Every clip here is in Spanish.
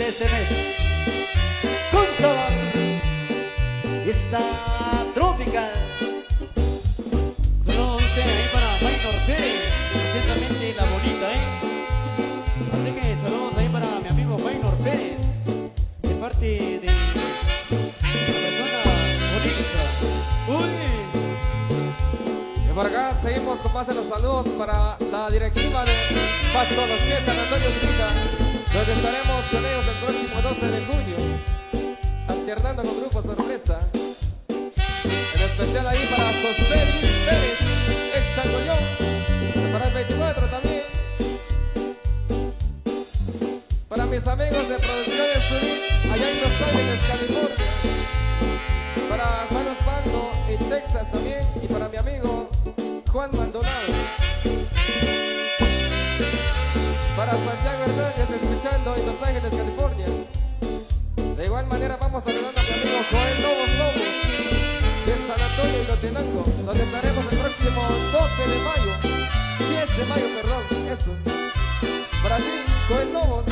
de este mes. Con sabor. Fiesta tropical. Saludos ahí para Maynor Pérez, especialmente la bonita, Así que saludos ahí para mi amigo Maynor Pérez, de parte de la persona bonita. Uy. Y por acá seguimos con más de los saludos para la directiva de Patología San Antonio Sica, donde estaremos con ellos el próximo 12 de junio, alternando con Grupo Sorpresa. En especial ahí para José Luis Pérez, el Changollón, para el 24 también. Para mis amigos de Producciones Unir, allá en Los Ángeles, California. Para Juan Osvaldo en Texas también. Y para mi amigo Juan Maldonado. Para Santiago Hernández, escuchando en Los Ángeles, California. De igual manera vamos saludando a mi amigo Joel Lobos de San Antonio y Lotenango, donde estaremos el próximo 12 de mayo, 10 de mayo, perdón, eso. Para ti, Joel Lobos.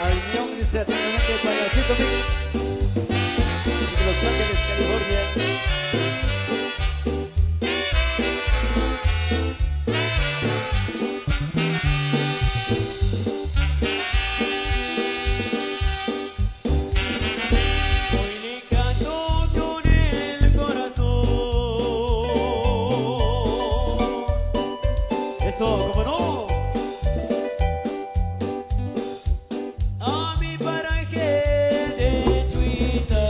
Al millón dice atentamente Payasito Mix. De Los Ángeles, California. Hoy le canto con el corazón. Eso, ¿cómo no? A mi paraje de Chuita.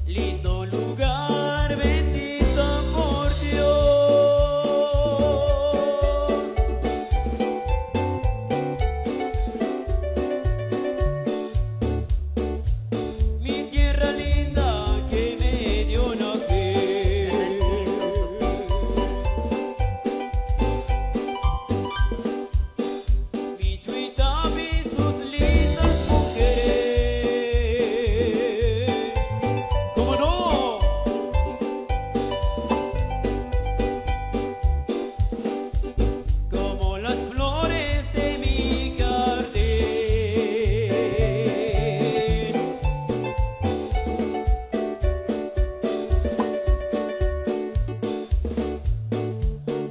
Lindo lugar, bendito por Dios. Mi tierra linda que me dio nacer. Mi Chuita, vi sus lindas mujeres. ¿Cómo no? Como las flores de mi jardín.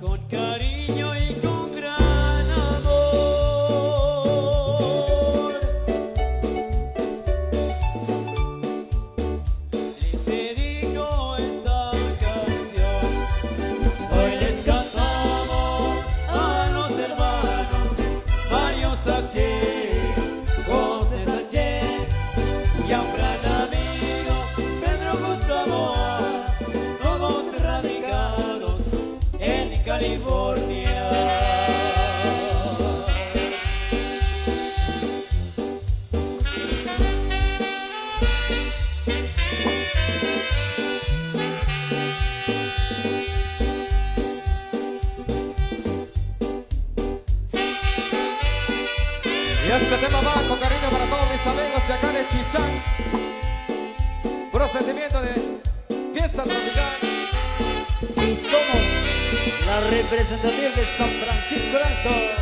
Con cariño y con gran amor les dedico esta canción. Hoy les cantamos a los hermanos Mario Sánchez, José Sánchez y a un gran amigo Pedro Gustavo, todos radicados en California. Y este tema va con cariño para todos mis amigos de acá de Chichán. Puro sentimiento de fiesta tropical. Y somos la representativa de San Francisco Alto.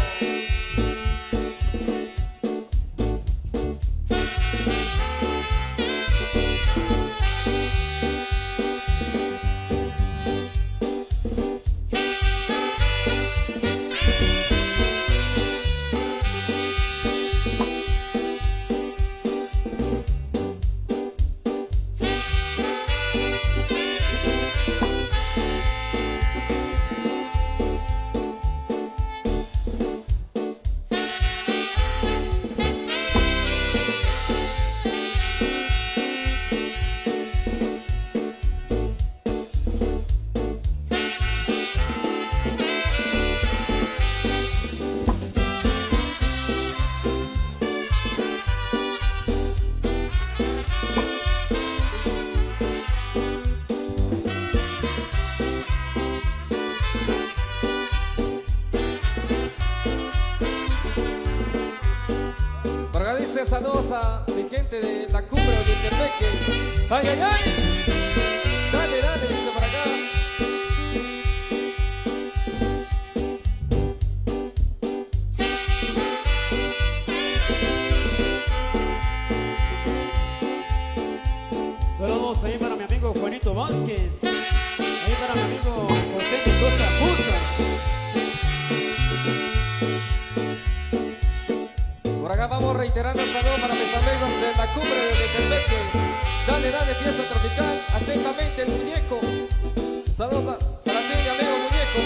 Cordiales saludos a mi gente de la cumbre de Interpeque. ¡Ay, ay, ay! Dale, dale, dice por acá. Saludos ahí para mi amigo Juanito Vázquez. Ahí para mi amigo José Mendoza Pusas. Por acá vamos reiterando el saludo para mis amigos de la cumbre de Interpeque. Dale, dale, fiesta tropical. Atentamente el muñeco. Saludos para ti, mi amigo muñeco.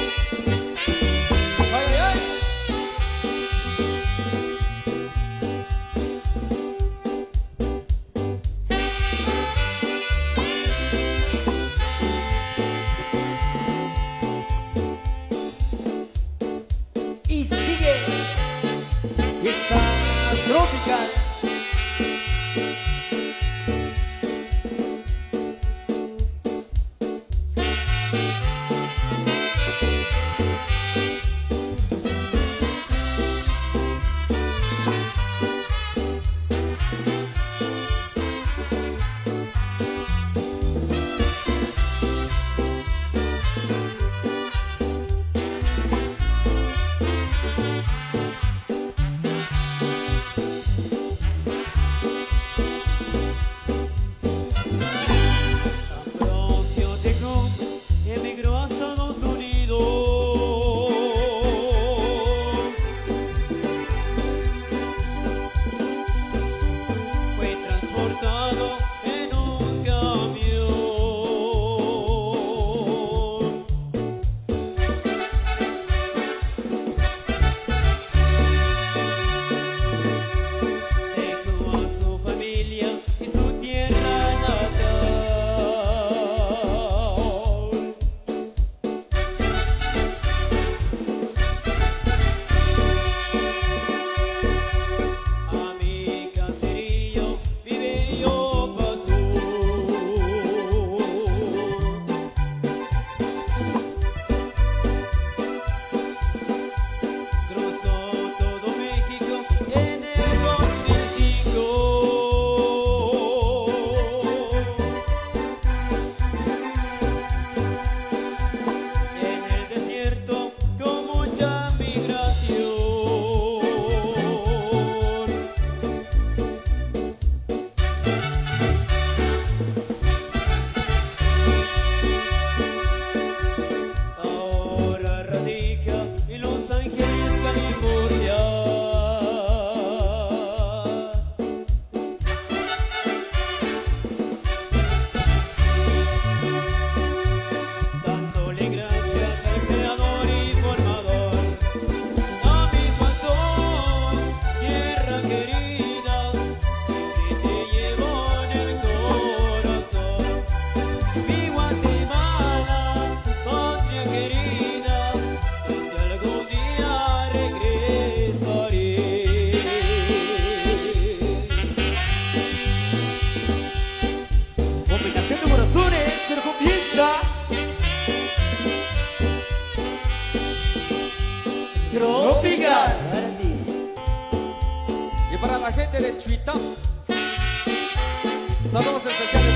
¡Ay, ay, ay! Y sigue esta tropical. Ambrosio Tecno emigró a Estados Unidos. Fue transportado en un camión. Dejó a su familia y su tierra natal. A mi caserío vive yo pasó. Cruzó todo México en el 2005. En el desierto con mucha migración. Ahora radica en Los Ángeles, California. Dándole gracias al creador y formador, a mi pastor, tierra querida, que te llevo en el corazón. Mi Guatemala, patria querida, donde algún día regresaré. Homenaje de corazones, pero con fiesta. Tropical. Y para la gente de Chuitán, saludos especiales